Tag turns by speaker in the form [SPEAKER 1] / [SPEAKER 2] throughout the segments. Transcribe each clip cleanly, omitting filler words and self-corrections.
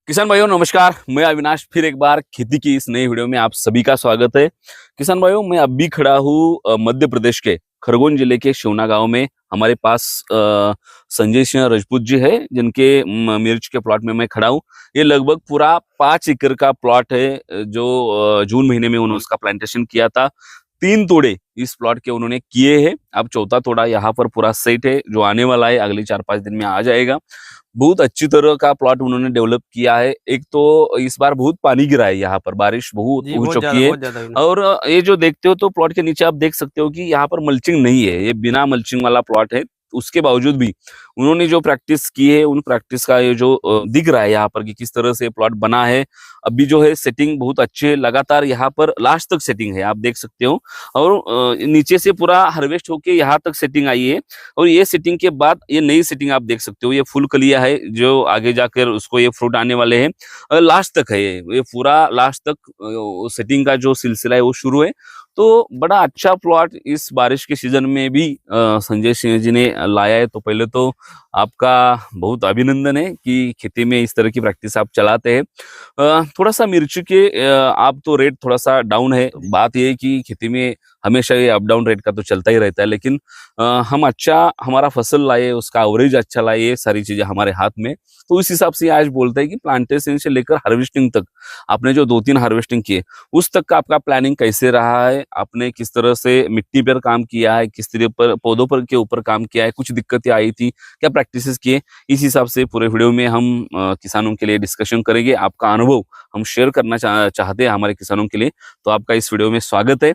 [SPEAKER 1] किसान भाइयों नमस्कार। मैं अविनाश फिर एक बार खेती की इस नई वीडियो में आप सभी का स्वागत है। किसान भाइयों मैं अभी खड़ा हूँ मध्य प्रदेश के खरगोन जिले के शिवना गांव में। हमारे पास संजय सिंह राजपूत जी है जिनके मिर्च के प्लॉट में मैं खड़ा हूँ। ये लगभग पूरा 5 एकड़ का प्लॉट है जो जून महीने में उन्होंने उसका प्लांटेशन किया था। 3 तोड़े इस प्लॉट के उन्होंने किए हैं। अब चौथा तोड़ा यहाँ पर पूरा सेट है जो आने वाला है, अगले 4-5 दिन में आ जाएगा। बहुत अच्छी तरह का प्लॉट उन्होंने डेवलप किया है। एक तो इस बार बहुत पानी गिरा है, यहाँ पर बारिश बहुत हो चुकी है। और ये जो देखते हो तो प्लॉट के नीचे आप देख सकते हो कि यहाँ पर मल्चिंग नहीं है, ये बिना मल्चिंग वाला प्लॉट है। उसके बावजूद भी उन्होंने जो प्रैक्टिस की है उन प्रैक्टिस का ये जो दिख रहा है यहाँ पर कि किस तरह से प्लॉट बना है। अभी जो है सेटिंग बहुत अच्छी है, लगातार यहाँ पर लास्ट तक सेटिंग है, आप देख सकते हो। और नीचे से पूरा हार्वेस्ट होके यहाँ तक सेटिंग आई है। और ये सेटिंग के बाद ये नई सेटिंग आप देख सकते हो, ये फुल कलिया है जो आगे जाकर उसको ये फ्रूट आने वाले हैं। लास्ट तक है ये पूरा लास्ट तक सेटिंग का जो सिलसिला है वो शुरू है। तो बड़ा अच्छा प्लॉट इस बारिश के सीजन में भी संजय सिंह जी ने लाया है। तो पहले तो आपका बहुत अभिनंदन है कि खेती में इस तरह की प्रैक्टिस आप चलाते हैं। थोड़ा सा मिर्ची के आप तो रेट थोड़ा सा डाउन है। बात यह है कि खेती में हमेशा ये अप डाउन रेट का तो चलता ही रहता है, लेकिन हम अच्छा हमारा फसल लाए, उसका एवरेज अच्छा लाए, ये सारी चीजें हमारे हाथ में। तो इस हिसाब से आज बोलते हैं कि प्लांटेशन से लेकर हार्वेस्टिंग तक आपने जो 2-3 हार्वेस्टिंग किए उस तक का आपका प्लानिंग कैसे रहा है, आपने किस तरह से मिट्टी पर काम किया है, किस तरह पर पौधों पर के ऊपर काम किया है, कुछ दिक्कतें आई थी, क्या प्रैक्टिसेस किए, इस हिसाब से पूरे वीडियो में हम किसानों के लिए डिस्कशन करेंगे। आपका अनुभव हम शेयर करना चाहते हैं हमारे किसानों के लिए, तो आपका इस वीडियो में स्वागत है।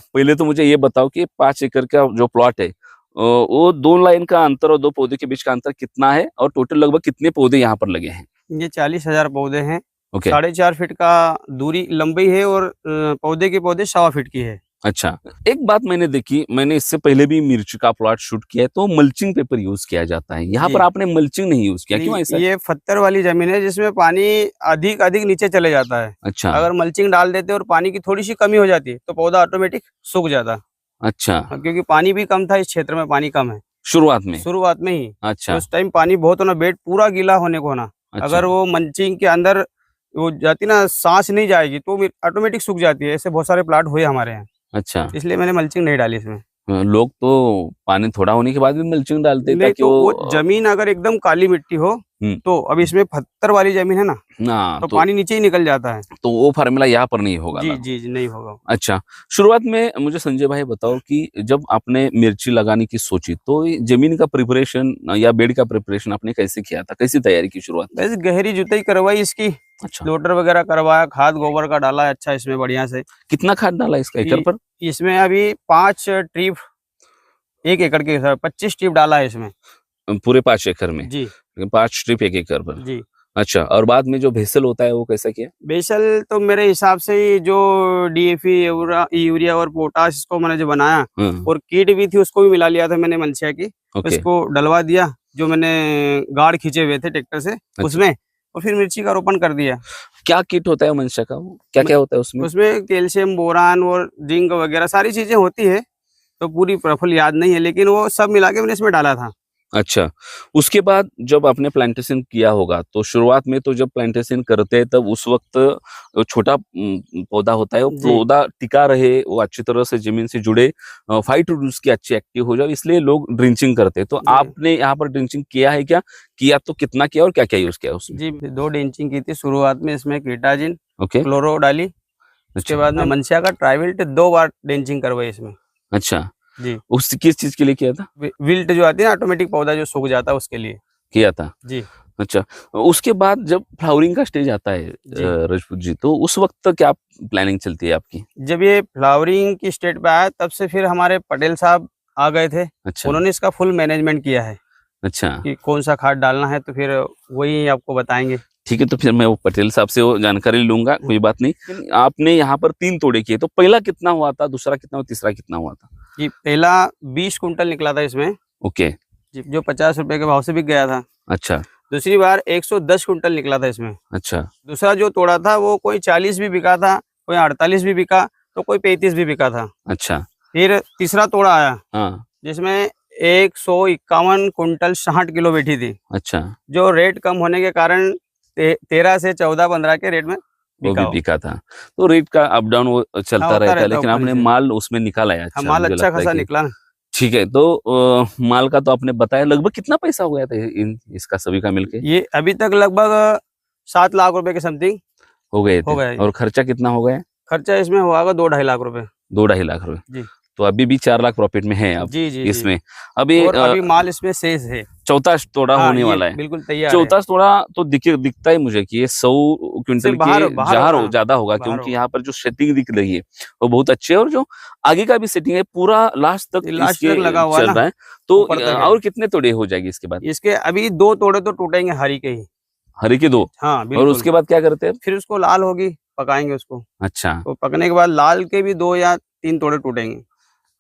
[SPEAKER 1] पहले तो मुझे ये बताओ कि 5 एकड़ का जो प्लॉट है वो 2 लाइन का अंतर और 2 पौधे के बीच का अंतर कितना है, और टोटल लगभग कितने पौधे यहाँ पर लगे हैं?
[SPEAKER 2] ये 40,000 पौधे हैं।
[SPEAKER 1] ओके।
[SPEAKER 2] 4.5 फीट का दूरी लंबाई है और पौधे के पौधे 1.25 फीट की है।
[SPEAKER 1] अच्छा, एक बात मैंने देखी, मैंने इससे पहले भी मिर्च का प्लॉट शूट किया है तो मल्चिंग पेपर यूज किया जाता है। यहाँ पर आपने मल्चिंग नहीं यूज किया, क्यों ऐसा?
[SPEAKER 2] ये पत्थर वाली जमीन है जिसमें पानी अधिक नीचे चले जाता है।
[SPEAKER 1] अच्छा,
[SPEAKER 2] अगर मल्चिंग डाल देते और पानी की थोड़ी सी कमी हो जाती तो पौधा ऑटोमेटिक सूख जाता।
[SPEAKER 1] अच्छा,
[SPEAKER 2] क्योंकि पानी भी कम था, इस क्षेत्र में पानी कम है
[SPEAKER 1] शुरुआत में ही।
[SPEAKER 2] अच्छा, उस टाइम पानी बहुत होना, बेड पूरा गीला होने को होना।
[SPEAKER 1] अच्छा।
[SPEAKER 2] अगर वो मल्चिंग के अंदर वो जाती ना, सांस नहीं जाएगी तो ऑटोमेटिक सूख जाती है। ऐसे बहुत सारे प्लाट हुए हमारे यहाँ। अच्छा, इसलिए मैंने मल्चिंग नहीं डाली इसमें।
[SPEAKER 1] लोग तो पानी थोड़ा होने के बाद भी मल्चिंग डालते हैं ताकि
[SPEAKER 2] तो वो जमीन अगर एकदम काली मिट्टी हो तो अब इसमें पत्थर वाली जमीन है ना, तो पानी नीचे ही निकल जाता है,
[SPEAKER 1] तो वो फार्मूला यहाँ पर नहीं होगा।
[SPEAKER 2] जी नहीं होगा।
[SPEAKER 1] अच्छा, शुरुआत में मुझे संजय भाई बताओ कि जब आपने मिर्ची लगाने की सोची तो जमीन का प्रिपरेशन या बेड का प्रिपरेशन आपने कैसे किया था, कैसी तैयारी की शुरुआत में?
[SPEAKER 2] वैसे गहरी जुताई करवाई इसकी। अच्छा, लोटर वगैरह करवाया, खाद गोबर का डाला अच्छा इसमें बढ़िया से।
[SPEAKER 1] कितना खाद डाला इसका एकड़ पर?
[SPEAKER 2] इसमें अभी 5 ट्रिप 1 एकड़ के 25 ट्रिप डाला है इसमें
[SPEAKER 1] पूरे 5 एकड़ में जी। 5 ट्रिप 1 एकड़ पर जी। अच्छा, और बाद में जो बेसल होता है वो कैसा किया?
[SPEAKER 2] बेसल तो मेरे हिसाब से जो DAP यूरिया और पोटाश इसको मैंने जो बनाया और कीट भी थी उसको भी मिला लिया था मैंने मलचिया की। उसको डलवा दिया जो मैंने गाड़ खींचे हुए थे ट्रैक्टर से। अच्छा। उसमें और फिर मिर्ची का रोपण कर दिया।
[SPEAKER 1] क्या किट होता है मनशा का, क्या क्या होता है उसमें?
[SPEAKER 2] उसमें कैल्शियम, बोरान और जिंक वगैरह सारी चीजें होती है, तो पूरी प्रफुल याद नहीं है, लेकिन वो सब मिला के मैंने इसमें डाला था।
[SPEAKER 1] अच्छा, उसके बाद जब आपने प्लांटेशन किया होगा तो शुरुआत में तो जब प्लांटेशन करते हैं तब उस वक्त छोटा पौधा होता है, वो पौधा टिका रहे, वो अच्छी तरह से जमीन से जुड़े, फाइट उसकी अच्छी एक्टिव हो जाए, इसलिए लोग ड्रिंचिंग करते हैं। तो आपने यहाँ पर ड्रिंचिंग किया है क्या? किया तो कितना किया और क्या क्या यूज किया उसमें?
[SPEAKER 2] जी 2 ड्रिंचिंग की थी शुरुआत में। इसमें कीटाजिन, क्लोरो डाली। उसके बाद में मनसिया का ट्राइविल्ट 2 बार ड्रिंचिंग करवाई इसमें।
[SPEAKER 1] अच्छा जी, उस किस चीज के लिए किया था?
[SPEAKER 2] विल्ट जो आती है ना, ऑटोमेटिक पौधा जो सूख जाता है उसके लिए किया था जी।
[SPEAKER 1] अच्छा, उसके बाद जब फ्लावरिंग का स्टेज आता है राजपूत जी, तो उस वक्त क्या प्लानिंग चलती है आपकी?
[SPEAKER 2] जब ये फ्लावरिंग की स्टेज पे आया तब से फिर हमारे पटेल साहब आ गए थे। अच्छा, उन्होंने इसका फुल मैनेजमेंट किया है। अच्छा, कि कौन सा खाद डालना है, तो फिर वही आपको बताएंगे।
[SPEAKER 1] ठीक है, तो फिर मैं वो पटेल साहब से वो जानकारी लूंगा, कोई बात नहीं। आपने यहाँ पर 3 तोड़े किए, तो पहला कितना हुआ था, दूसरा कितना और तीसरा कितना हुआ था?
[SPEAKER 2] जी पहला 20 कुंटल निकला था इसमें।
[SPEAKER 1] ओके
[SPEAKER 2] जी, जो 50 रुपए के भाव से बिक गया था।
[SPEAKER 1] अच्छा।
[SPEAKER 2] दूसरी बार 110 कुंटल निकला था इसमें। अच्छा। दूसरा जो तोड़ा था वो कोई 40 भी बिका था, कोई 48 भी बिका, तो कोई 35 भी बिका था। अच्छा। फिर तीसरा तोड़ा आया जिसमें 151 कुंटल 60 किलो बैठी थी। अच्छा। जो रेट कम होने के कारण 13 से 14-15 के रेट में
[SPEAKER 1] वो भी बिका था। तो रेट का अप डाउन वो चलता
[SPEAKER 2] होता
[SPEAKER 1] रहता है,
[SPEAKER 2] रहता है
[SPEAKER 1] लेकिन
[SPEAKER 2] ऊपर
[SPEAKER 1] आपने
[SPEAKER 2] नीचे।
[SPEAKER 1] माल उसमें निकाला है अच्छा,
[SPEAKER 2] माल
[SPEAKER 1] मुझे
[SPEAKER 2] अच्छा
[SPEAKER 1] लगता है
[SPEAKER 2] खासा
[SPEAKER 1] कि
[SPEAKER 2] निकला ना।
[SPEAKER 1] ठीक है। तो माल का तो आपने बताया, लगभग कितना पैसा हो गया था इसका सभी का मिलके?
[SPEAKER 2] ये अभी तक लगभग 7 लाख रुपए के समथिंग
[SPEAKER 1] हो गए
[SPEAKER 2] हो
[SPEAKER 1] थे।
[SPEAKER 2] गया है।
[SPEAKER 1] और खर्चा कितना हो गया?
[SPEAKER 2] खर्चा इसमें होगा 2-2.5 लाख रुपए।
[SPEAKER 1] 2-2.5 लाख रुपए।
[SPEAKER 2] जी
[SPEAKER 1] तो अभी भी 4 लाख प्रॉफिट में है आप
[SPEAKER 2] जी जी जी।
[SPEAKER 1] इसमें। अभी
[SPEAKER 2] और अभी माल इसमें शेष है।
[SPEAKER 1] चौथा तोड़ा
[SPEAKER 2] हाँ,
[SPEAKER 1] होने
[SPEAKER 2] ये
[SPEAKER 1] वाला है।
[SPEAKER 2] बिल्कुल तैयार है।
[SPEAKER 1] चौथा तोड़ा तो दिखता है मुझे कि ये 100
[SPEAKER 2] से
[SPEAKER 1] क्विंटल
[SPEAKER 2] बाहर
[SPEAKER 1] के
[SPEAKER 2] बाहर होगा।
[SPEAKER 1] ज्यादा होगा,
[SPEAKER 2] बाहर
[SPEAKER 1] क्योंकि
[SPEAKER 2] होगा।
[SPEAKER 1] यहाँ पर जो सेटिंग दिख रही है वो बहुत अच्छी है, और जो आगे का भी सेटिंग है पूरा लास्ट तक
[SPEAKER 2] ये लास्ट
[SPEAKER 1] इसके
[SPEAKER 2] तक लगा हुआ
[SPEAKER 1] चल
[SPEAKER 2] ना,
[SPEAKER 1] रहा है। तो
[SPEAKER 2] ऊपर तक है।
[SPEAKER 1] और कितने तोड़े हो जाएगी इसके बाद?
[SPEAKER 2] इसके अभी 2 तोड़े तो टूटेंगे हरी के ही।
[SPEAKER 1] हरी के 2?
[SPEAKER 2] हाँ
[SPEAKER 1] और
[SPEAKER 2] बिल्कुल।
[SPEAKER 1] उसके बाद क्या करते हैं?
[SPEAKER 2] फिर उसको लाल होगी, पकाएंगे उसको।
[SPEAKER 1] अच्छा
[SPEAKER 2] तो पकने के बाद लाल के भी 2 या 3 तोड़े टूटेंगे।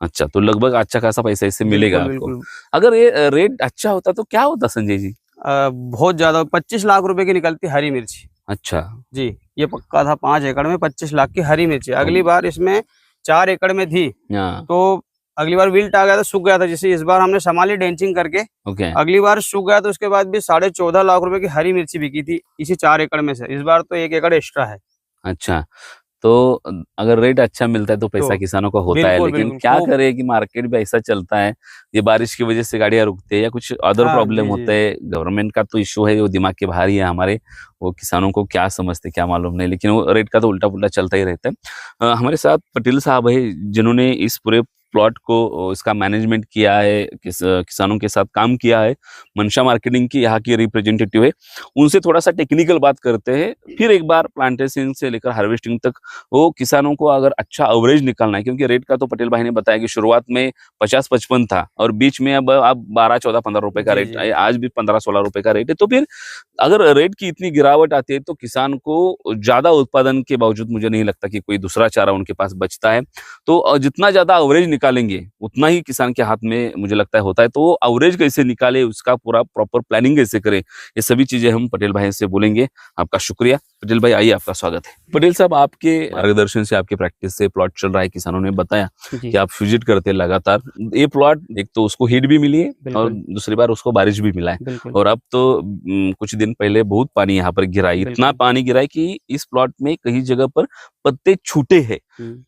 [SPEAKER 1] अच्छा, तो लगभग अच्छा खासा पैसा इससे मिलेगा
[SPEAKER 2] बिल्कुल
[SPEAKER 1] आपको।
[SPEAKER 2] बिल्कुल।
[SPEAKER 1] अगर ये रेट अच्छा होता तो क्या होता संजय जी?
[SPEAKER 2] बहुत ज्यादा 25 लाख रुपए की निकलती हरी मिर्ची।
[SPEAKER 1] अच्छा।
[SPEAKER 2] जी, ये पक्का था 5 एकड़ में 25 लाख की हरी मिर्ची। अगली बार इसमें 4 एकड़ में थी,
[SPEAKER 1] हाँ
[SPEAKER 2] तो अगली बार विल्ट आ गया था, सूख गया था। जैसे इस बार हमने संभाली डेंचिंग करके,
[SPEAKER 1] ओके।
[SPEAKER 2] अगली बार सूख गया तो उसके बाद भी 14.5 लाख रुपए की हरी मिर्ची बिकी थी इसी 4 एकड़ में से। इस बार तो 1 एकड़ एक्स्ट्रा है।
[SPEAKER 1] अच्छा, तो अगर रेट अच्छा मिलता है तो पैसा
[SPEAKER 2] तो
[SPEAKER 1] किसानों का होता है,
[SPEAKER 2] बिल्कुल
[SPEAKER 1] लेकिन
[SPEAKER 2] बिल्कुल
[SPEAKER 1] क्या
[SPEAKER 2] खूब।
[SPEAKER 1] करे कि मार्केट भी ऐसा चलता है, ये बारिश की वजह से गाड़ियां रुकती है या कुछ अदर
[SPEAKER 2] हाँ
[SPEAKER 1] प्रॉब्लम
[SPEAKER 2] जी जी
[SPEAKER 1] होते हैं, गवर्नमेंट का तो इशू है, वो दिमाग के बाहर ही है हमारे। वो किसानों को क्या समझते क्या मालूम नहीं, लेकिन वो रेट का तो उल्टा पुल्टा चलता ही रहता है। हमारे साथ पटेल साहब है, जिन्होंने इस पूरे प्लॉट को इसका मैनेजमेंट किया है, किसानों के साथ काम किया है। मनशा मार्केटिंग की यहाँ की रिप्रेजेंटेटिव है, उनसे थोड़ा सा टेक्निकल बात करते हैं, फिर एक बार प्लांटेशन से लेकर हार्वेस्टिंग तक वो किसानों को अगर अच्छा एवरेज निकालना है, क्योंकि रेट का तो पटेल भाई ने बताया कि शुरुआत में 50-55 था और बीच में अब 12-14-15 रुपए का
[SPEAKER 2] जी
[SPEAKER 1] रेट,
[SPEAKER 2] जी।
[SPEAKER 1] आज भी 15-16 रुपए का रेट है। तो फिर अगर रेट की इतनी गिरावट आती है तो किसान को ज्यादा उत्पादन के बावजूद मुझे नहीं लगता कि कोई दूसरा चारा उनके पास बचता है। तो जितना ज्यादा एवरेज निकालेंगे उतना ही किसान के हाथ में मुझे लगता है होता है। तो एवरेज कैसे निकाले, उसका पूरा प्रॉपर प्लानिंग कैसे करे, ये सभी चीजें हम पटेल भाई से बोलेंगे। आपका शुक्रिया पटेल भाई, आइए आपका स्वागत है। पटेल साहब, आपके मार्गदर्शन से, आपके प्रैक्टिस से प्लॉट चल रहा है, किसानों ने बताया कि आप विजिट करते हैं लगातार। ये प्लॉट एक तो उसको हीट भी मिली है और दूसरी बार उसको बारिश भी मिला है, और अब तो कुछ दिन पहले बहुत पानी यहाँ पर गिरा है। इतना पानी गिरा है कि इस प्लॉट में कई जगह पर पत्ते छूटे हैं,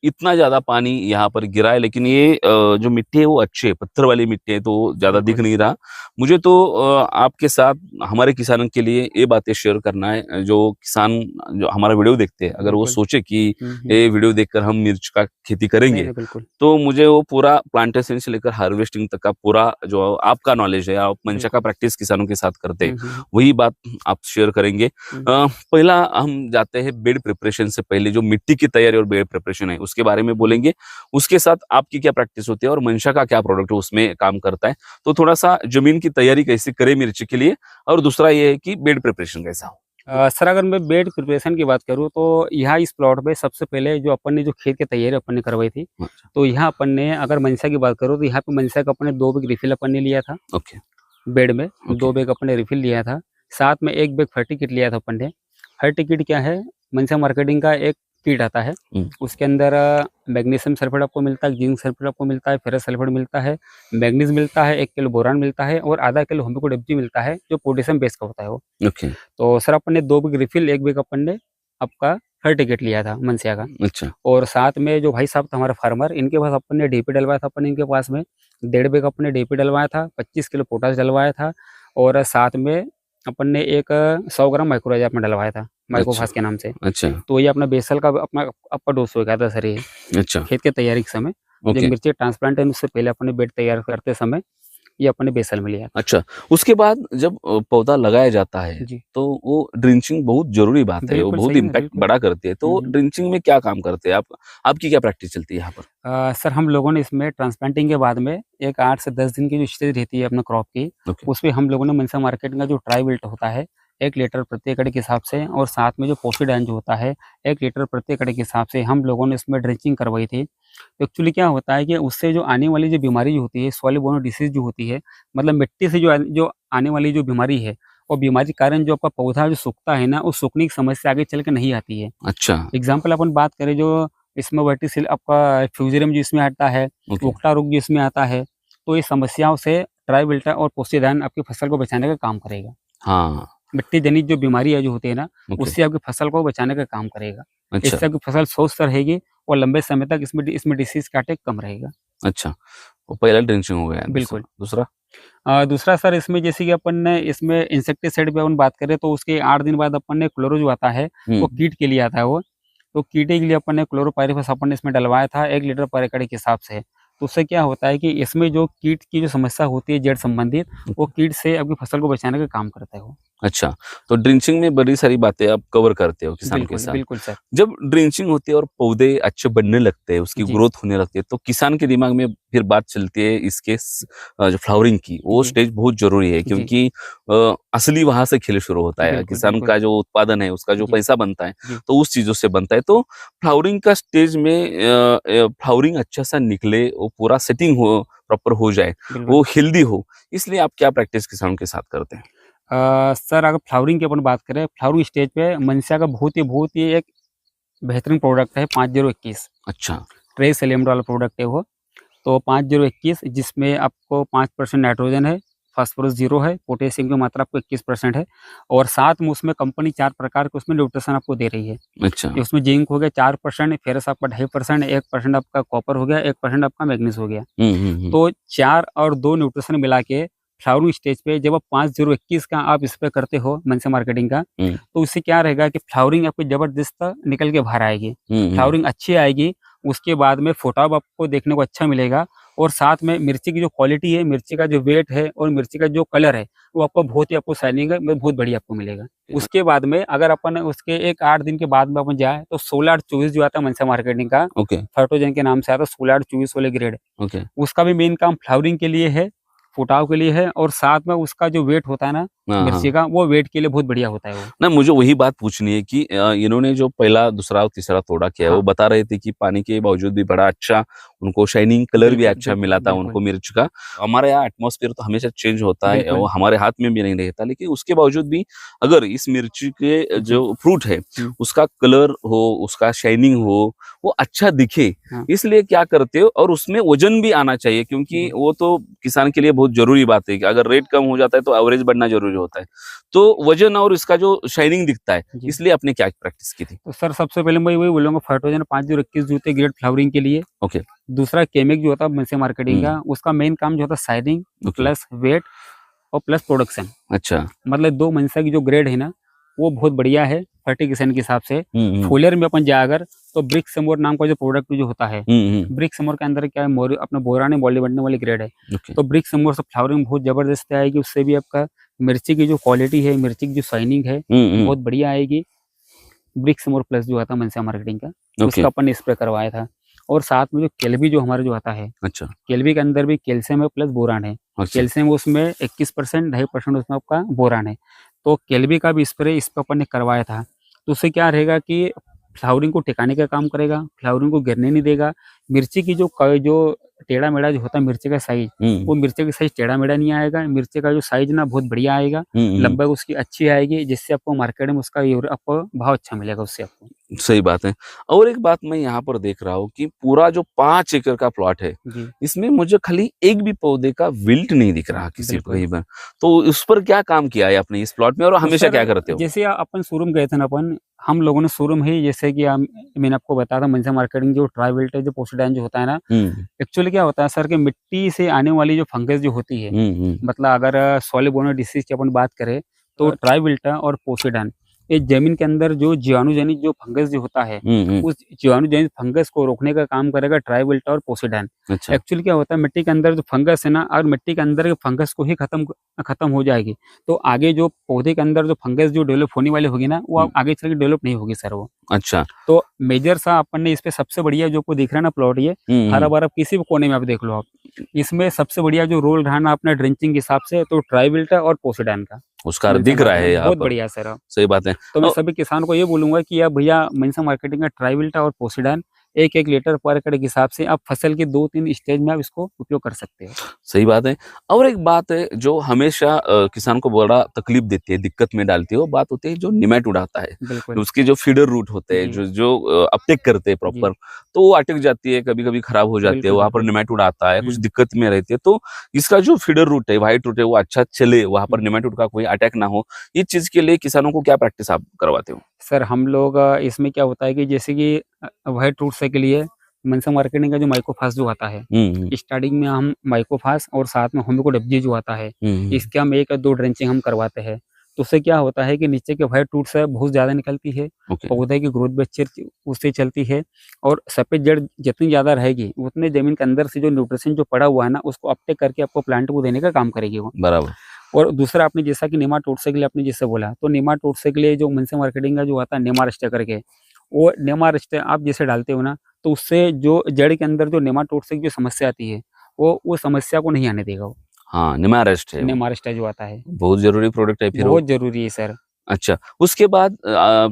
[SPEAKER 1] इतना ज्यादा पानी यहाँ पर गिरा है। लेकिन ये जो मिट्टी है वो अच्छी है, पत्थर वाली मिट्टी है, तो ज्यादा दिख नहीं रहा मुझे। तो आपके साथ हमारे किसानों के लिए ये बातें शेयर करना है, जो किसान जो हमारा वीडियो देखते हैं, अगर वो सोचे कि ये वीडियो देखकर हम मिर्च का खेती करेंगे, तो मुझे वो पूरा प्लांटेशन से लेकर हार्वेस्टिंग तक का पूरा जो आपका नॉलेज है, आप मंशा का प्रैक्टिस किसानों के साथ करते हैं, वही बात आप शेयर करेंगे। पहला हम जाते हैं बेड प्रिपरेशन से पहले, जो मिट्टी की तैयारी और बेड प्रिपरेशन है उसके बारे में बोलेंगे। उसके साथ आपकी क्या प्रैक्टिस होती है और मंशा का क्या प्रोडक्ट उसमें काम करता है। तो थोड़ा सा जमीन की तैयारी कैसे करें मिर्ची के लिए, और दूसरा ये है कि बेड प्रिपरेशन कैसा हो।
[SPEAKER 3] सर, अगर मैं बेड प्रिपरेशन की बात करूँ तो यहाँ इस प्लॉट पे सबसे पहले जो अपन ने जो खेत की तैयारी अपन ने करवाई थी, तो यहाँ अपन ने अगर मनसा की बात करूँ तो यहाँ पे मनसा का अपन ने 2 बैग रिफिल अपन ने लिया था।
[SPEAKER 1] ओके।
[SPEAKER 3] बेड में 2 बैग अपन ने रिफिल लिया था, साथ में 1 बैग फर्टी किट लिया था अपन ने। फर्टी किट क्या है, मनसा मार्केटिंग का एक किट आता है, उसके अंदर मैग्नीशियम सल्फेट आपको मिलता है, जिंक सल्फेट आपको मिलता है, फेरस सल्फेट मिलता है, मैग्नीज मिलता है, 1 किलो बोरान मिलता है और आधा किलो होमिको डब्जी मिलता है, जो पोटेशियम बेस का होता है वो।
[SPEAKER 1] ओके।
[SPEAKER 3] तो सर अपन ने 2 बैग रिफिल, 1 बैग अपन ने आपका फर्टी किट लिया था मनसिया का।
[SPEAKER 1] अच्छा।
[SPEAKER 3] और साथ में जो भाई साहब था हमारा फार्मर, इनके पास अपन ने डीपी डलवाया था, अपन इनके पास में 1.5 बैग अपन ने डीपी डलवाया था, 25 किलो पोटाश डलवाया था, और साथ में अपन ने एक 100 ग्राम माइक्रोराइजा अपना डलवाया था, माइक्रोफास के नाम से।
[SPEAKER 1] अच्छा।
[SPEAKER 3] तो ये अपना बेसल का अपना आपका डोज हो गया था सर ये।
[SPEAKER 1] अच्छा।
[SPEAKER 3] खेत के तैयारी के समय, जब मिर्ची ट्रांसप्लांट है उससे पहले अपने बेड तैयार करते समय ये अपने बेसल में लिया।
[SPEAKER 1] अच्छा, उसके बाद जब पौधा लगाया जाता है तो वो ड्रिंचिंग बहुत जरूरी बात है, वो बहुत इम्पैक्ट बड़ा करती है। तो ड्रिंचिंग में क्या काम करते हैं आप, आपकी क्या प्रैक्टिस चलती है यहाँ पर?
[SPEAKER 3] सर, हम लोगों ने इसमें ट्रांसप्लांटिंग के बाद में एक 8 से 10 दिन की जो स्टेज रहती है अपना क्रॉप की, उसमें हम लोगों ने मनसा मार्केटिंग का जो ट्राई बिल्ट होता है 1 लीटर प्रति एकड़ के हिसाब से, और साथ में जो पोफीडाइन जो होता है 1 लीटर प्रति एकड़ के हिसाब से हम लोगों ने इसमें ड्रिंचिंग करवाई थी। तो एक्चुअली क्या होता है कि उससे जो आने वाली जो बीमारी जो होती है, सॉइल बोर्न डिसीज जो होती है, मतलब मिट्टी से जो आने वाली जो बीमारी है, और बीमारी के कारण जो आपका पौधा जो सूखता है ना, उस सूखने की समस्या आगे चल के नहीं आती है।
[SPEAKER 1] अच्छा।
[SPEAKER 3] एग्जाम्पल अपन बात करें जो इसमें वर्टिसिल आपका फ्यूजेरियम जो इसमें आता है, ओक्टा रोग जो इसमें आता है, तो ये समस्याओं से ट्राई बिल्टा और पोसीडाइन आपकी फसल को बचाने का काम करेगा।
[SPEAKER 1] हाँ,
[SPEAKER 3] मिट्टी जनित जो बीमारी जो होती है ना, उससे आपकी फसल को बचाने का काम करेगा।
[SPEAKER 1] अच्छा
[SPEAKER 3] इससे आपकी फसल स्वस्थ रहेगी और लंबे समय तक इसमें डिसीज का अटैक कम रहेगा।
[SPEAKER 1] अच्छा, वो पहला ड्रेंचिंग हो गया।
[SPEAKER 3] बिल्कुल।
[SPEAKER 1] दूसरा
[SPEAKER 3] दूसरा सर इसमें जैसे कि अपन ने इसमें इंसेक्टिसाइड पे अपन बात करें तो उसके 8 दिन बाद अपन ने क्लोरो जो आता है वो कीट के लिए आता है वो। तो कीटे के लिए अपन ने क्लोरोपाइरिफॉस अपन ने इसमें डलवाया था 1 लीटर पर एकड़ के हिसाब से। तो उससे क्या होता है कि इसमें जो कीट की जो समस्या होती है जड़ संबंधित, वो कीट से आपकी फसल को बचाने का काम करता है वो।
[SPEAKER 1] अच्छा, तो ड्रिंचिंग में बड़ी सारी बातें आप कवर करते हो किसान के साथ।
[SPEAKER 3] बिल्कुल सर।
[SPEAKER 1] जब ड्रिंचिंग होती है और पौधे अच्छे बनने लगते हैं, उसकी ग्रोथ होने लगती है, तो किसान के दिमाग में फिर बात चलती है इसके जो फ्लावरिंग की, वो स्टेज बहुत जरूरी है, क्योंकि असली वहां से खेल शुरू होता है। किसान का जो उत्पादन है, उसका जो पैसा बनता है, तो उस चीजों से बनता है। तो फ्लावरिंग का स्टेज में फ्लावरिंग अच्छा सा निकले, वो पूरा सेटिंग हो, प्रॉपर हो जाए, वो हेल्दी हो, इसलिए आप क्या प्रैक्टिस किसानों के साथ करते हैं?
[SPEAKER 3] सर अगर फ्लावरिंग की अपन बात करें, फ्लावरिंग स्टेज पे मनसा का बहुत ही एक बेहतरीन प्रोडक्ट है 5021।
[SPEAKER 1] अच्छा,
[SPEAKER 3] ट्रेस एलिमेंट वाला प्रोडक्ट है वो। तो 5021 जिसमें आपको 5% नाइट्रोजन है, फास्फोरस 0 है, पोटेशियम की मात्रा आपको 21% है, और साथ में उसमें कंपनी 4 प्रकार के उसमें न्यूट्रिशन आपको दे रही है।
[SPEAKER 1] अच्छा,
[SPEAKER 3] उसमें जिंक हो गया 4%, फेरस आपका 2.5%, 1% आपका कॉपर हो गया, 1% आपका मैग्नीज हो गया। तो 4 और 2 न्यूट्रिशन मिला के फ्लावरिंग स्टेज पे जब आप 5021 का आप स्प्रे करते हो मनसा मार्केटिंग का, तो उससे क्या रहेगा कि फ्लावरिंग आपकी जबरदस्त निकल के बाहर आएगी, फ्लावरिंग अच्छी आएगी। उसके बाद में फोटाव आपको देखने को अच्छा मिलेगा, और साथ में मिर्ची की जो क्वालिटी है, मिर्ची का जो वेट है और मिर्ची का जो कलर है, वो आपको बहुत ही आपको शाइनिंग है, बहुत बढ़िया आपको मिलेगा। उसके बाद में अगर अपन उसके एक 8 दिन के बाद में अपन जाए तो 16-24 जो आता है मनसा मार्केटिंग का, फाइटोजन के नाम से आता है, 16-24 वाले ग्रेड, उसका भी मेन काम फ्लावरिंग के लिए है, फुटाव के लिए है, और साथ में उसका जो वेट होता है ना मिर्ची का, वो वेट के लिए बहुत बढ़िया होता है वो।
[SPEAKER 1] ना, मुझे वही बात पूछनी है कि इन्होंने जो पहला, दूसरा और तीसरा तोड़ा किया है, वो बता रहे थे कि पानी के बावजूद भी बड़ा अच्छा उनको शाइनिंग कलर भी अच्छा मिला था उनको मिर्च का। हमारे यहाँ एटमॉस्फेयर तो हमेशा चेंज होता है, वो हमारे हाथ में भी नहीं रहता, लेकिन उसके बावजूद भी अगर इस मिर्ची के जो फ्रूट है उसका कलर हो, उसका शाइनिंग हो, वो अच्छा दिखे, इसलिए क्या करते हो, और उसमें वजन भी आना चाहिए, क्योंकि वो तो किसान के लिए बहुत जरूरी बात है कि अगर रेट कम हो जाता है तो एवरेज बढ़ना जरूरी होता है। तो वजन और इसका जो शाइनिंग दिखता है, इसलिए आपने क्या प्रैक्टिस की थी?
[SPEAKER 3] तो सर सबसे पहले मैं वही बोलूंगा, फाइटोजन 5021 जूते ग्रेड फ्लावरिंग के लिए।
[SPEAKER 1] ओके।
[SPEAKER 3] दूसरा केमिक जो होता है मनसा मार्केटिंग का, उसका मेन काम जो होता है शाइनिंग प्लस वेट और प्लस प्रोडक्शन।
[SPEAKER 1] अच्छा,
[SPEAKER 3] मतलब 2 मनसा की जो ग्रेड है ना, वो बहुत बढ़िया है फर्टिगेशन के हिसाब से। फुलर में अपन जाए अगर, तो ब्रिक समोर नाम का जो प्रोडक्ट जो होता है, ब्रिक समोर के अंदर क्या है, अपना बोरान बॉडी बनने वाली ग्रेड है। तो ब्रिक समोर से फ्लावरिंग बहुत जबरदस्त आएगी, उससे भी आपका मिर्ची की जो क्वालिटी है, मिर्ची की जो शाइनिंग है, बहुत बढ़िया आएगी। ब्रिक समोर प्लस जो आता है मनसा मार्केटिंग का, उसका अपन ने स्प्रे करवाया था। और साथ में जो केल्वी जो हमारे जो आता है, अच्छा, केल्वी के अंदर भी कैल्शियम है प्लस बोरान है। कैल्शियम उसमें 21%, 2.5% उसमें आपका बोरान है। तो केल्वी का भी स्प्रे इस पर अपन ने करवाया था। तो उससे क्या रहेगा कि फ्लावरिंग को टिकाने का काम करेगा, फ्लावरिंग को गिरने नहीं देगा। मिर्ची की जो टेढ़ा मेढ़ा जो होता है मिर्ची का साइज, वो मिर्ची का साइज टेढ़ा मेढ़ा नहीं आएगा। मिर्ची का जो साइज ना बहुत बढ़िया आएगा, लंबाई उसकी अच्छी आएगी, जिससे आपको मार्केट में उसका आपको भाव अच्छा मिलेगा उससे आपको।
[SPEAKER 1] सही बात है। और एक बात मैं यहाँ पर देख रहा हूँ कि पूरा जो 5 एकड़ का प्लॉट है, इसमें मुझे खाली एक भी पौधे का विल्ट नहीं दिख रहा किसी कहीं पर। तो उस पर क्या काम किया है आपने इस प्लॉट में, और हमेशा क्या करते हो?
[SPEAKER 3] जैसे अपन शोरूम गए थे ना, हम लोगों ने शोरूम ही, जैसे कि मैंने आपको बताया था मनसा मार्केटिंग जो ट्राइविल्ट जो पोसिडाइन जो होता है ना, एक्चुअली क्या होता है सर कि मिट्टी से आने वाली जो फंगस जो होती है, मतलब अगर सॉलिड बोनो डिसीज की अपन बात करें तो ट्राइविल्टा और पोसिडाइन, ये जमीन के अंदर जो जीवाणुजनित जो फंगस जो होता है, उस जीवाणुजनित फंगस को रोकने का काम करेगा ट्राइविल्टा और पोसिडाइन।
[SPEAKER 1] अच्छा।
[SPEAKER 3] एक्चुअली क्या होता है, मिट्टी के अंदर जो फंगस है ना, अगर मिट्टी के अंदर के फंगस को ही खत्म हो जाएगी, तो आगे जो पौधे के अंदर जो फंगस जो डेवलप होने वाली होगी ना, वो आगे चल के डेवलप नहीं होगी सर वो।
[SPEAKER 1] अच्छा।
[SPEAKER 3] तो मेजर सा अपन ने इस पे सबसे बढ़िया जो आपको दिख रहा है ना प्लॉट, ये हरा भरा किसी भी कोने में आप देख लो आप, इसमें सबसे बढ़िया जो रोल रहा ना अपने ड्रेंचिंग के हिसाब से, तो ट्राइविल्टा और पोसिडाइन का
[SPEAKER 1] उसका दिख रहा है यहाँ
[SPEAKER 3] बहुत
[SPEAKER 1] पर।
[SPEAKER 3] बढ़िया सर।
[SPEAKER 1] सही बात है।
[SPEAKER 3] तो मैं सभी किसानों को ये बोलूंगा कि यार भैया मनसा मार्केटिंग का ट्राइविल्टा और पोसिडाइन एक एक लीटर पर एकड़ के हिसाब से आप फसल के 2-3 स्टेज में आप इसको उपयोग कर सकते हो।
[SPEAKER 1] सही बात है। और एक बात है जो हमेशा किसान को बड़ा तकलीफ देती है, दिक्कत में डालती है, वो बात होती है जो निमेटोड आता है।
[SPEAKER 3] बिल्कुल।
[SPEAKER 1] उसके जो फीडर रूट होते हैं,
[SPEAKER 3] जी।
[SPEAKER 1] जो अपटेक करते हैं प्रॉपर, तो वो अटक जाती है, कभी-कभी खराब हो जाती है,
[SPEAKER 3] बिल्कुल,
[SPEAKER 1] वहाँ पर
[SPEAKER 3] बिल्कुल।
[SPEAKER 1] निमेटोड आता है, कुछ
[SPEAKER 3] हुँ।
[SPEAKER 1] दिक्कत में रहती है। तो इसका जो फीडर रूट है, व्हाइट रूट है, वो अच्छा चले, वहाँ पर
[SPEAKER 3] हुँ।
[SPEAKER 1] निमेटोड का कोई अटैक ना हो, इस चीज़ के लिए किसानों को क्या प्रैक्टिस आप करवाते हो?
[SPEAKER 3] सर हम लोग इसमें क्या होता है कि जैसे कि व्हाइट रूट से के लिए मनसा मार्केटिंग का जो माइक्रोफास जो आता है,
[SPEAKER 1] हुँ, हुँ।
[SPEAKER 3] स्टार्टिंग में हम माइक्रोफास और साथ में होमिको डब्ल्यू जो आता है,
[SPEAKER 1] हुँ, हुँ।
[SPEAKER 3] इसके हम 1 या 2 ड्रेंचिंग हम करवाते हैं। तो उससे क्या होता है कि नीचे के व्हाइट रूट से बहुत ज़्यादा निकलती है,
[SPEAKER 1] ओके।
[SPEAKER 3] पौधे की ग्रोथ भी अच्छी उससे चलती है और सफ़ेद जड़ जितनी ज़्यादा रहेगी, उतने ज़मीन के अंदर से जो न्यूट्रिशन जो पड़ा हुआ है ना, उसको अपटेक करके आपको प्लांट को देने का काम करेगी वो।
[SPEAKER 1] बराबर।
[SPEAKER 3] और दूसरा आपने जैसा कि नेमाटोड्स के लिए आपने जैसे बोला, तो नेमाटोड्स के लिए जो मनसा मार्केटिंग का जो आता है नेमारिस्ट करके, वो नेमारिस्ट आप जैसे डालते हो ना, तो उससे जो जड़ के अंदर जो नेमाटोड्स की जो समस्या आती है, वो समस्या को नहीं आने देगा वो,
[SPEAKER 1] हाँ, निमारेस्ट है वो।
[SPEAKER 3] नेमारिस्ट जो आता है।
[SPEAKER 1] बहुत ज़रूरी प्रोडक्ट है फिर वो।
[SPEAKER 3] बहुत ज़रूरी है सर।
[SPEAKER 1] अच्छा, उसके बाद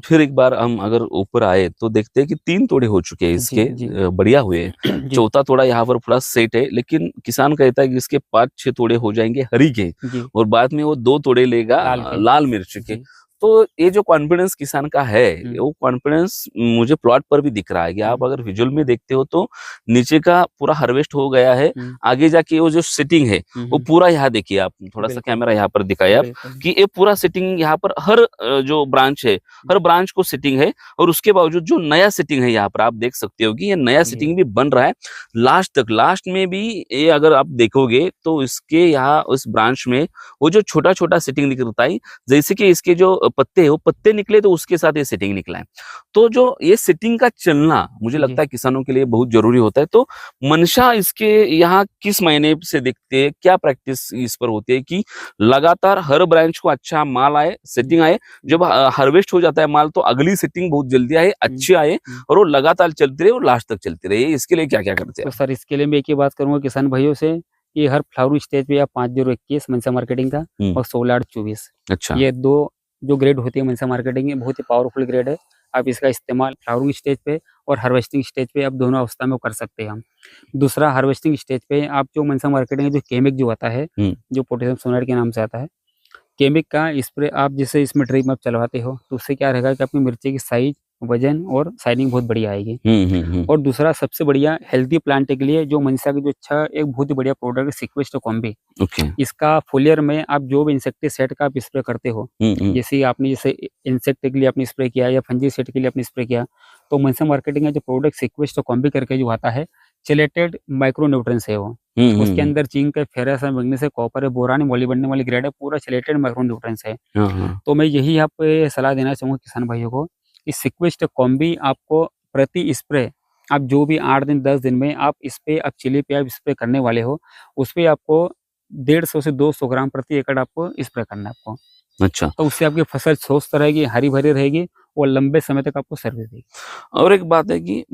[SPEAKER 1] फिर एक बार हम अगर ऊपर आए तो देखते हैं कि 3 तोड़े हो चुके हैं
[SPEAKER 3] जी,
[SPEAKER 1] इसके,
[SPEAKER 3] जी।
[SPEAKER 1] बढ़िया हुए हैं।
[SPEAKER 3] जी,
[SPEAKER 1] चौथा तोड़ा यहाँ पर पूरा सेट है, लेकिन किसान कहता है कि इसके 5-6 तोड़े हो जाएँगे हरी के
[SPEAKER 3] जी,
[SPEAKER 1] और बाद में वो 2 तोड़े लेगा
[SPEAKER 3] लाल के।
[SPEAKER 1] लाल मिर्च के।
[SPEAKER 3] जी।
[SPEAKER 1] तो ये जो कॉन्फिडेंस किसान का है,
[SPEAKER 3] हुँ,
[SPEAKER 1] वो कॉन्फिडेंस मुझे प्लॉट पर भी दिख रहा है कि आप
[SPEAKER 3] हुँ,
[SPEAKER 1] अगर विजुअल में देखते हो तो नीचे का पूरा हार्वेस्ट हो गया है।
[SPEAKER 3] हुँ,
[SPEAKER 1] आगे जाके वो जो सेटिंग है,
[SPEAKER 3] हुँ,
[SPEAKER 1] वो
[SPEAKER 3] हुँ।
[SPEAKER 1] पूरा यहाँ देखिए आप, थोड़ा-सा
[SPEAKER 3] बिल्कुल,
[SPEAKER 1] कैमरा यहाँ पर दिखाइए आप।
[SPEAKER 3] बिल्कुल।
[SPEAKER 1] कि ये पूरा सेटिंग यहाँ पर हर जो ब्रांच है, हर ब्रांच को सेटिंग है और उसके बावजूद जो नया सेटिंग है यहाँ पर आप देख सकते हो कि ये नया
[SPEAKER 3] जी,
[SPEAKER 1] सेटिंग भी बन रहा है लास्ट तक। लास्ट में भी ये अगर आप देखोगे तो इसके यहाँ उस ब्रांच में वो जो छोटा-छोटा सेटिंग निकलता है, जैसे कि इसके जो पत्ते हैं, वो पत्ते निकले तो उसके साथ ये सेटिंग निकला है। तो जो ये सेटिंग का चलना मुझे
[SPEAKER 3] जी।
[SPEAKER 1] लगता है किसानों के लिए बहुत ज़रूरी होता है। तो मंशा इसके यहाँ किस महीने से देखते हैं, क्या प्रैक्टिस इस पर होती है कि लगातार हर ब्रांच को अच्छा माल आए,
[SPEAKER 3] हुँ,
[SPEAKER 1] सेटिंग आए, जब हार्वेस्ट हो जाता है माल तो अगली सेटिंग बहुत जल्दी आए,
[SPEAKER 3] हुँ,
[SPEAKER 1] अच्छी आए
[SPEAKER 3] हुँ।
[SPEAKER 1] और वो लगातार चलती रहे और लास्ट तक चलती रहे। इसके लिए क्या-क्या करते हैं
[SPEAKER 3] तो
[SPEAKER 1] आप?
[SPEAKER 3] सर इसके लिए मैं एक ही बात करूँगा किसान भाइयों से कि हर फ्लावरिंग स्टेज पे आप 5021 मनसा मार्केटिंग का
[SPEAKER 1] हुँ,
[SPEAKER 3] और 16/8/24
[SPEAKER 1] अच्छा।
[SPEAKER 3] ये 2 जो ग्रेड होती है मनसा मार्केटिंग की बहुत ही पावरफुल ग्रेड है। आप इसका इस्तेमाल फ्लावरिंग स्टेज पे और हार्वेस्टिंग स्टेज पे आप दोनों अवस्था में वो कर सकते हैं हम। दूसरा हार्वेस्टिंग स्टेज पे आप जो मनसा मार्केटिंग का जो केमिक जो आता है,
[SPEAKER 1] हुँ,
[SPEAKER 3] जो पोटेशियम सोनाइट के नाम से आता है, केमिक का स्प्रे आप जैसे इसमें ड्रिप में आप चलवाते हो, तो उससे क्या रहेगा कि आपकी मिर्ची की साइज़, वज़न और शाइनिंग बहुत बढ़िया आएगी।
[SPEAKER 1] हुँ, हुँ, हुँ,
[SPEAKER 3] और दूसरा सबसे बढ़िया हेल्दी प्लांट के लिए जो मनसा का जो अच्छा एक बहुत ही बढ़िया प्रोडक्ट है सिक्वेस्ट कॉम्बी।
[SPEAKER 1] ओके।
[SPEAKER 3] इसका फोलियर में आप जो भी इंसेक्टिसाइड का आप स्प्रे करते हो,
[SPEAKER 1] हुँ, हुँ,
[SPEAKER 3] जैसे आपने जैसे इंसेक्ट के लिए आपने स्प्रे किया या फंजीसाइड के लिए आपने स्प्रे किया, तो मनसा मार्केटिंग का जो प्रोडक्ट सिक्वेस्ट कॉम्बी करके जो आता है, चेलेटेड माइक्रो न्यूट्रिएंट्स है वो।
[SPEAKER 1] हुँ, हुँ,
[SPEAKER 3] उसके
[SPEAKER 1] हुँ,
[SPEAKER 3] अंदर जिंक है, फेरस है, मैग्नीशियम है, कॉपर है, बोरान है, मोलिब्डेनम वाली ग्रेड है, पूरा चेलेटेड माइक्रो न्यूट्रिएंट्स है।
[SPEAKER 1] हाँ, हाँ,
[SPEAKER 3] तो मैं यही यहाँ पे सलाह देना चाहूँगा किसान भाइयों को, कि सिक्वेस्ट कॉम्बी आपको प्रति स्प्रे आप जो भी 8 दिन 10 दिन में आप इस पे आप चिली पे आप स्प्रे करने वाले हो, उस पे आपको 150 से 200 ग्राम प्रति एकड़ आपको स्प्रे करना है आपको।
[SPEAKER 1] अच्छा।
[SPEAKER 3] तो उससे आपकी फसल स्वस्थ रहेगी, हरी-भरी रहेगी और लंबे समय तक आपको सर्विस देगी।
[SPEAKER 1] और एक बात है कि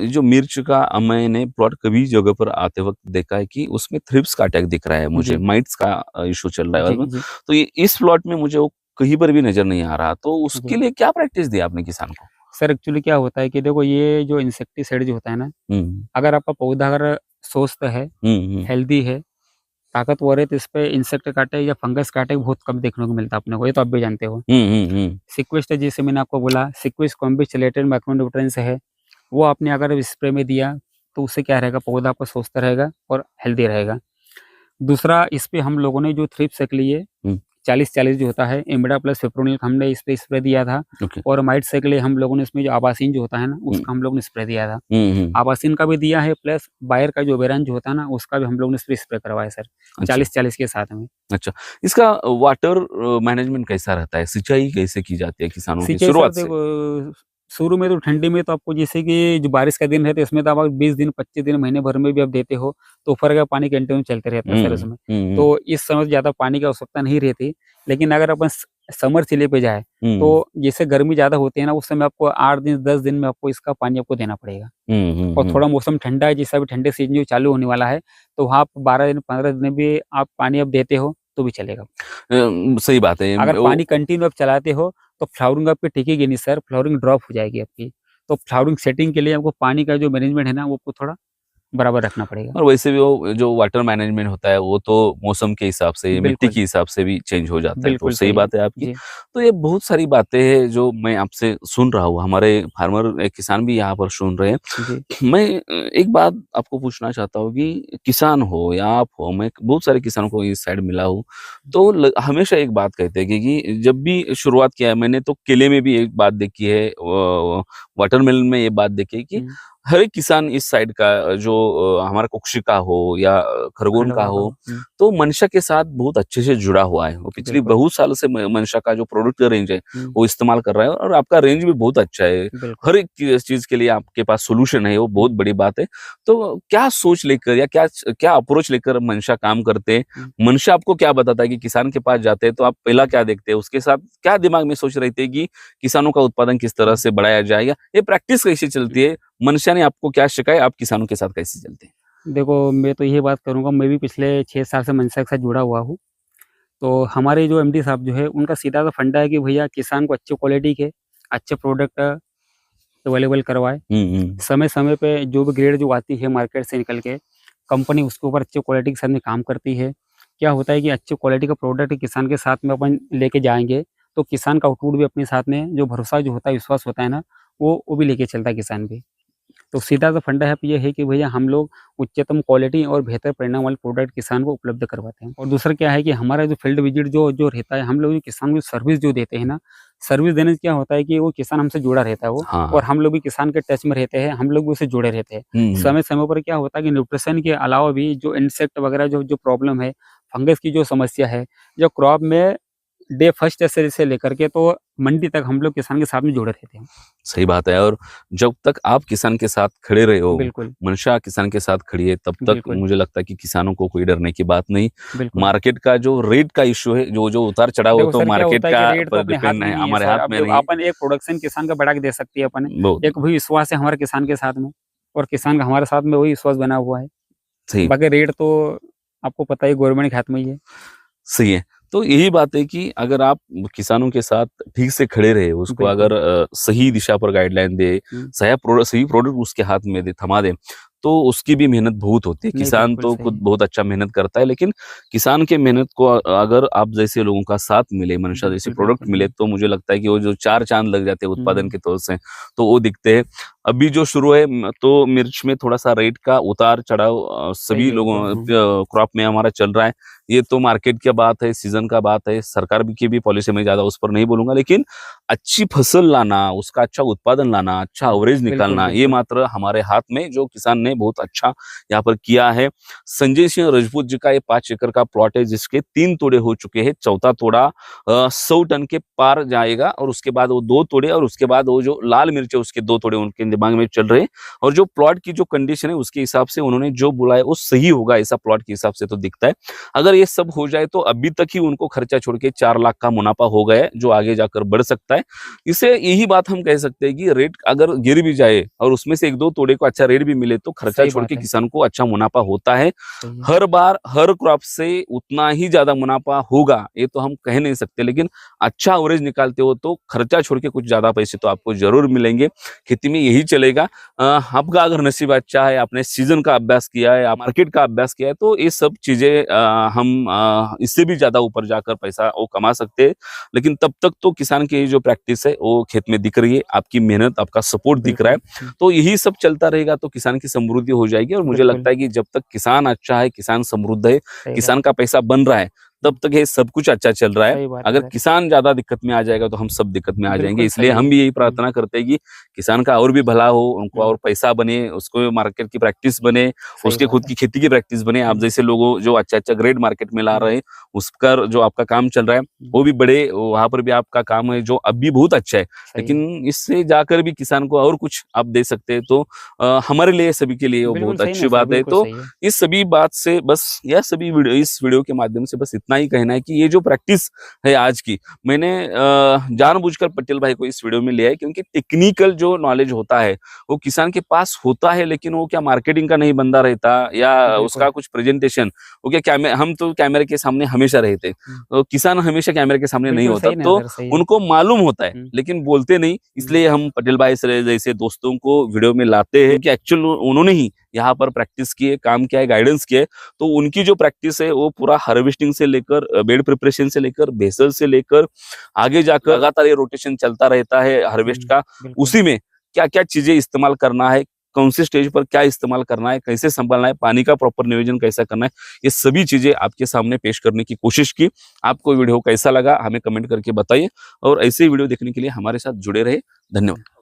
[SPEAKER 1] जो मिर्च का मैंने प्लॉट कभी जगह पर आते वक़्त देखा है कि उसमें थ्रिप्स का अटैक दिख रहा है मुझे,
[SPEAKER 3] जी,
[SPEAKER 1] माइट्स का इश्यू चल रहा है
[SPEAKER 3] जी,
[SPEAKER 1] और
[SPEAKER 3] जी,
[SPEAKER 1] तो ये इस प्लॉट में मुझे वो कहीं पर भी नज़र नहीं आ रहा। तो उसके
[SPEAKER 3] जी।
[SPEAKER 1] लिए क्या प्रैक्टिस दी आपने किसान को?
[SPEAKER 3] सर एक्चुअली क्या होता है कि देखो ये जो इंसेक्टिसाइड जो होता है ना,
[SPEAKER 1] हुँ,
[SPEAKER 3] अगर आपका पौधा अगर स्वस्थ है,
[SPEAKER 1] हुँ, हुँ,
[SPEAKER 3] हेल्दी है, ताकतवर है, तो इस पे इंसेक्ट काटे या फंगस काटे बहुत कम देखने को मिलता है अपने को, ये तो आप भी जानते हो।
[SPEAKER 1] हुँ, हुँ, हुँ,
[SPEAKER 3] सिक्वेस्ट है जैसे मैंने आपको बोला, सिक्वेस्ट कॉम्बिचलेटेड माइक्रोन्यूट्रिएंट्स है, वो आपने अगर स्प्रे में दिया, तो उससे क्या रहेगा पौधा आपका स्वस्थ रहेगा और हेल्दी रहेगा। दूसरा इस पे हम लोगों ने जो थ्रिप्स के लिए
[SPEAKER 1] हुँ,
[SPEAKER 3] 40-40 जो होता है, इमिडा प्लस फिप्रोनिल हमने इस पे स्प्रे दिया था
[SPEAKER 1] ओके।
[SPEAKER 3] और माइट्स के लिए हम लोगों ने इसमें जो आबासीन जो होता है ना,
[SPEAKER 1] हुँ,
[SPEAKER 3] उसका हम लोगों ने स्प्रे दिया था।
[SPEAKER 1] हुँ, हुँ,
[SPEAKER 3] आबासीन का भी दिया है प्लस बायर का जो बेरन जो होता है ना, उसका भी हम लोगों ने स्प्रे करवाया सर,
[SPEAKER 1] अच्छा,
[SPEAKER 3] 40-40 के साथ में।
[SPEAKER 1] अच्छा। इसका वाटर मैनेजमेंट कैसा रहता है? सिंचाई कैसे की जाती है किसानों की
[SPEAKER 3] सिंचाई सर
[SPEAKER 1] शुरुआत से?
[SPEAKER 3] देखो, शुरू में तो ठंडी में तो आपको जैसे कि जो बारिश का दिन रहता है इसमें तो आप 20 दिन, 25 दिन, महीने भर में भी आप देते हो, तो ऊपर का पानी कंटिन्यू चलते रहता है
[SPEAKER 1] हुँ,
[SPEAKER 3] सर उसमें।
[SPEAKER 1] हुँ, हुँ,
[SPEAKER 3] तो इस समय ज़्यादा पानी की आवश्यकता नहीं रहती, लेकिन अगर अपन समर चिले पे जाए,
[SPEAKER 1] हुँ,
[SPEAKER 3] तो जैसे गर्मी ज़्यादा होती है ना, उस समय आपको 8 दिन, 10 दिन में आपको इसका पानी आपको देना पड़ेगा।
[SPEAKER 1] हुँ, हुँ,
[SPEAKER 3] और
[SPEAKER 1] हुँ।
[SPEAKER 3] थोड़ा मौसम ठंडा है, जैसा अभी ठंडे सीज़न जो चालू होने वाला है, तो वहाँ आप 12 दिन, 15 दिन भी आप पानी आप देते हो, तो भी चलेगा।
[SPEAKER 1] सही बात है।
[SPEAKER 3] अगर
[SPEAKER 1] वो
[SPEAKER 3] पानी कंटिन्यू आप चलाते हो, तो फ्लावरिंग आपकी टिकेगी नहीं सर, फ्लावरिंग ड्रॉप हो जाएगी आपकी। तो फ्लावरिंग सेटिंग के लिए आपको पानी का जो मैनेजमेंट है ना वो थोड़ा बराबर रखना पड़ेगा।
[SPEAKER 1] और वैसे भी वो जो वाटर मैनेजमेंट होता है वो तो मौसम के हिसाब से, मिट्टी
[SPEAKER 3] बिल्कुल
[SPEAKER 1] के हिसाब से भी चेंज हो जाता है, तो
[SPEAKER 3] बिल्कुल
[SPEAKER 1] सही
[SPEAKER 3] सही
[SPEAKER 1] बात है आपकी।
[SPEAKER 3] जी
[SPEAKER 1] तो ये बहुत सारी बातें हैं जो मैं आपसे सुन रहा हूँ, हमारे फार्मर किसान भी यहाँ पर सुन रहे हैं।
[SPEAKER 3] जी
[SPEAKER 1] मैं एक बात आपको पूछना चाहता हूँ कि किसान हो या आप हो, मैं बहुत सारे किसानों को इस साइड मिला हूँ, तो हमेशा एक बात कहते हैं कि जब भी शुरुआत किया है मैंने, तो केले में भी एक बात देखी है, वाटरमेलन में ये बात देखी है कि हर एक किसान इस साइड का जो हमारा कुक्षिका हो या खरगोन का
[SPEAKER 3] खंडवा
[SPEAKER 1] हो,
[SPEAKER 3] हम्म,
[SPEAKER 1] तो मंशा के साथ बहुत अच्छे से जुड़ा हुआ है। वो पिछली
[SPEAKER 3] बिल्कुल
[SPEAKER 1] बहुत साल से मंशा का जो प्रोडक्ट का रेंज है वो इस्तेमाल कर रहा है, और आपका रेंज भी बहुत अच्छा है।
[SPEAKER 3] बिल्कुल
[SPEAKER 1] हर एक चीज के लिए आपके पास सोल्यूशन है, वो बहुत बड़ी बात है। तो क्या सोच लेकर या क्या अप्रोच लेकर मंशा काम करते हैं? मंशा आपको क्या बताता है कि किसान के पास जाते हैं तो आप पहला क्या देखते हैं, उसके साथ क्या दिमाग में सोच रहे थे कि किसानों का उत्पादन किस तरह से बढ़ाया जाएगा, ये प्रैक्टिस कैसे चलती है, मंशा ने आपको क्या सिखाया, आप किसानों के साथ कैसे चलते हैं?
[SPEAKER 3] देखो मैं तो यही बात करूंगा, मैं भी पिछले 6 साल से मंशा के साथ जुड़ा हुआ हूँ। तो हमारे जो एमडी साहब जो है उनका सीधा सा फंडा है कि भैया किसान को अच्छे क्वालिटी के अच्छे प्रोडक्ट अवेलेबल करवाए। समय समय पे जो भी ग्रेड जो आती है मार्केट से निकल के, कंपनी उसके ऊपर अच्छी क्वालिटी के साथ में काम करती है। क्या होता है कि अच्छी क्वालिटी का प्रोडक्ट किसान के साथ में अपन लेके जाएंगे तो किसान का आउटपुट भी अपने साथ में जो भरोसा जो होता है, विश्वास होता है ना, वो भी लेके चलता है किसान भी। तो सीधा सा फंडा है ये है कि भैया हम लोग उच्चतम क्वालिटी और बेहतर परिणाम वाले प्रोडक्ट किसान को उपलब्ध करवाते हैं। और दूसरा क्या है कि हमारा जो फील्ड विजिट जो जो रहता है, हम लोग जो किसान को सर्विस जो देते हैं ना, सर्विस देने से क्या होता है कि वो किसान हमसे जुड़ा रहता है वो,
[SPEAKER 1] हाँ
[SPEAKER 3] और हम लोग भी किसान के टच में रहते हैं, हम लोग भी उससे जुड़े रहते हैं। समय समय पर क्या होता है कि न्यूट्रिशन के अलावा भी जो इंसेक्ट वगैरह जो जो प्रॉब्लम है, फंगस की जो समस्या है, जो क्रॉप में डे फर्स्ट से लेकर के तो मंडी तक हम लोग किसान के साथ में जुड़े रहते हैं।
[SPEAKER 1] सही बात है। और जब तक आप किसान के साथ खड़े रहे हो,
[SPEAKER 3] बिल्कुल
[SPEAKER 1] मंशा किसान के साथ खड़ी है, तब तक
[SPEAKER 3] बिल्कुल
[SPEAKER 1] मुझे लगता है कि किसानों को कोई डरने की बात नहीं।
[SPEAKER 3] बिल्कुल।
[SPEAKER 1] मार्केट का जो रेट का इश्यू है, जो जो उतार चढ़ाव हो,
[SPEAKER 3] देखो
[SPEAKER 1] तो
[SPEAKER 3] सर, क्या
[SPEAKER 1] मार्केट
[SPEAKER 3] होता है
[SPEAKER 1] का
[SPEAKER 3] कि रेट तो
[SPEAKER 1] पर
[SPEAKER 3] अपने हाथ
[SPEAKER 1] डिपेंड
[SPEAKER 3] में
[SPEAKER 1] है,
[SPEAKER 3] नहीं है
[SPEAKER 1] हमारे
[SPEAKER 3] सर।
[SPEAKER 1] हाथ
[SPEAKER 3] अब
[SPEAKER 1] में
[SPEAKER 3] देखो
[SPEAKER 1] नहीं है।
[SPEAKER 3] अपन एक प्रोडक्शन किसान का बढ़ा के दे सकती है अपन,
[SPEAKER 1] बहुत
[SPEAKER 3] एक वही विश्वास है हमारे किसान के साथ में, और किसान का हमारे साथ में वही विश्वास बना हुआ है।
[SPEAKER 1] सही
[SPEAKER 3] बाकी रेट तो आपको पता ही गवर्नमेंट के हाथ में ही है।
[SPEAKER 1] सही है। तो यही बात है कि अगर आप किसानों के साथ ठीक से खड़े रहे, उसको
[SPEAKER 3] बिल्कुल।
[SPEAKER 1] अगर सही दिशा पर गाइडलाइन दे, सही प्रोडक्ट उसके हाथ में दे, थमा दे, तो उसकी भी मेहनत बहुत होती है।
[SPEAKER 3] नहीं,
[SPEAKER 1] किसान
[SPEAKER 3] बिल्कुल
[SPEAKER 1] तो
[SPEAKER 3] सही
[SPEAKER 1] खुद
[SPEAKER 3] है।
[SPEAKER 1] बहुत अच्छा मेहनत करता है, लेकिन किसान के मेहनत को अगर आप जैसे लोगों का साथ मिले, मंशा जैसे
[SPEAKER 3] बिल्कुल
[SPEAKER 1] प्रोडक्ट
[SPEAKER 3] बिल्कुल
[SPEAKER 1] मिले, तो मुझे लगता है कि वो जो 4 चांद लग जाते हैं उत्पादन
[SPEAKER 3] हुँ,
[SPEAKER 1] के तौर से, तो वो दिखते हैं। अभी जो शुरू है तो मिर्च में थोड़ा-सा रेट का उतार-चढ़ाव
[SPEAKER 3] सही
[SPEAKER 1] सभी
[SPEAKER 3] है
[SPEAKER 1] लोगों
[SPEAKER 3] एकदम।
[SPEAKER 1] क्रॉप में हमारा चल रहा है। ये तो मार्केट की बात है, सीज़न का बात है, सरकार की भी पॉलिसी, मैं ज़्यादा उस पर नहीं बोलूँगा, लेकिन अच्छी फसल लाना, उसका अच्छा उत्पादन लाना, अच्छा एवरेज
[SPEAKER 3] बिल्कुल,
[SPEAKER 1] निकालना, ये
[SPEAKER 3] बिल्कुल।
[SPEAKER 1] मात्र हमारे हाथ में, जो किसान ने बहुत अच्छा यहाँ पर किया है। संजय सिंह राजपूत जी का ये 5 एकड़ का प्लॉट है, जिसके 3 तोड़े हो चुके हैं, चौथा तोड़ा 100 टन के पार जाएगा, और उसके बाद वो 2 तोड़े, और उसके बाद वो जो लाल मिर्च है उसके 2 तोड़े उनके दिमाग में चल रहे हैं। और जो प्लॉट की जो कंडीशन है उसके हिसाब से उन्होंने जो बोला है वो सही होगा, ऐसा प्लॉट के हिसाब से तो दिखता है। अगर ये सब हो जाए तो अभी तक ही उनको खर्चा छोड़ के 4 लाख का मुनाफा हो गया है, जो आगे जाकर बढ़ सकता है। इससे यही बात हम कह सकते हैं कि रेट अगर गिर भी जाए और उसमें से 1-2 तोड़े को अच्छा रेट भी मिले, तो खर्चा
[SPEAKER 3] सही
[SPEAKER 1] छोड़ के
[SPEAKER 3] बात है।
[SPEAKER 1] किसान को अच्छा मुनाफा होता है।
[SPEAKER 3] सही है।
[SPEAKER 1] हर बार हर क्रॉप से उतना ही ज्यादा मुनाफा होगा ये तो हम कह नहीं सकते, लेकिन अच्छा एवरेज निकालते हो तो खर्चा छोड़ के कुछ ज्यादा पैसे तो आपको जरूर मिलेंगे। खेती में यही चलेगा। आपका अगर नसीब अच्छा है, आपने सीजन का अभ्यास किया है, आप मार्केट का अभ्यास किया है, तो ये सब चीजें हम इससे भी ज्यादा ऊपर जाकर पैसा वो कमा सकते हैं। लेकिन तब तक तो किसान की जो प्रैक्टिस है वो खेत में दिख रही है, आपकी मेहनत, आपका सपोर्ट दिख रहा है,
[SPEAKER 3] बिल्कुल,
[SPEAKER 1] तो यही सब चलता रहेगा तो किसान की समृद्धि हो जाएगी। और मुझे
[SPEAKER 3] बिल्कुल,
[SPEAKER 1] लगता है कि जब तक किसान अच्छा है, किसान समृद्ध है,
[SPEAKER 3] सही
[SPEAKER 1] किसान
[SPEAKER 3] बात
[SPEAKER 1] का पैसा बन रहा है, तब तक ये सब कुछ अच्छा चल रहा है।
[SPEAKER 3] सही बात है
[SPEAKER 1] अगर
[SPEAKER 3] सर।
[SPEAKER 1] किसान ज्यादा दिक्कत में आ जाएगा तो हम सब दिक्कत में आ जाएंगे।
[SPEAKER 3] बिल्कुल
[SPEAKER 1] इसलिए
[SPEAKER 3] सही
[SPEAKER 1] हम
[SPEAKER 3] है।
[SPEAKER 1] भी यही प्रार्थना करते हैं कि किसान का और भी भला हो, उनको और पैसा बने, उसको मार्केट की प्रैक्टिस बने,
[SPEAKER 3] सही
[SPEAKER 1] उसके
[SPEAKER 3] बात
[SPEAKER 1] खुद
[SPEAKER 3] है।
[SPEAKER 1] की खेती की प्रैक्टिस बने। आप जैसे लोगों जो अच्छा अच्छा ग्रेड मार्केट में ला रहे हैं, उसका जो आपका काम चल रहा है वो भी बड़े, वहां पर भी आपका काम है जो अब भी बहुत अच्छा है।
[SPEAKER 3] सही है।
[SPEAKER 1] लेकिन इससे जाकर भी किसान को और कुछ आप दे सकते हैं, तो हमारे लिए, सभी के लिए वो
[SPEAKER 3] बिल्कुल
[SPEAKER 1] बहुत
[SPEAKER 3] सही
[SPEAKER 1] अच्छी
[SPEAKER 3] ना सर,
[SPEAKER 1] बात है।
[SPEAKER 3] बिल्कुल
[SPEAKER 1] तो
[SPEAKER 3] सही है।
[SPEAKER 1] इस सभी बात से बस, इस वीडियो के माध्यम से बस इतना इतना ही कहना है कि ये जो प्रैक्टिस है आज की, मैंने जानबूझकर पटेल भाई को इस वीडियो में लिया है, क्योंकि टेक्निकल जो नॉलेज होता है वो किसान के पास होता है, लेकिन वो क्या मार्केटिंग का नहीं बंदा रहता, या उसका कुछ प्रेजेंटेशन, वो क्या हम तो कैमरे के सामने हमेशा रहते, तो किसान हमेशा कैमरे के सामने नहीं होता, तो उनको मालूम होता है लेकिन बोलते नहीं। इसलिए हम पटेल भाई से जैसे दोस्तों को वीडियो में लाते हैं, क्योंकि एक्चुअल उन्होंने ही यहाँ पर प्रैक्टिस किए, काम किया है, गाइडेंस किए, तो उनकी जो प्रैक्टिस है वो पूरा हार्वेस्टिंग से लेकर, बेड प्रिपरेशन से लेकर, बेसल से लेकर आगे जाकर लगातार ये रोटेशन चलता रहता है हार्वेस्ट का। उसी में क्या क्या चीजें इस्तेमाल करना है, कौन से स्टेज पर क्या इस्तेमाल करना है, कैसे संभालना है, पानी का प्रॉपर नियोजन कैसा करना है, ये सभी चीजें आपके सामने पेश करने की कोशिश की। आपको वीडियो कैसा लगा हमें कमेंट करके बताइए, और ऐसे वीडियो देखने के लिए हमारे साथ जुड़े रहे। धन्यवाद।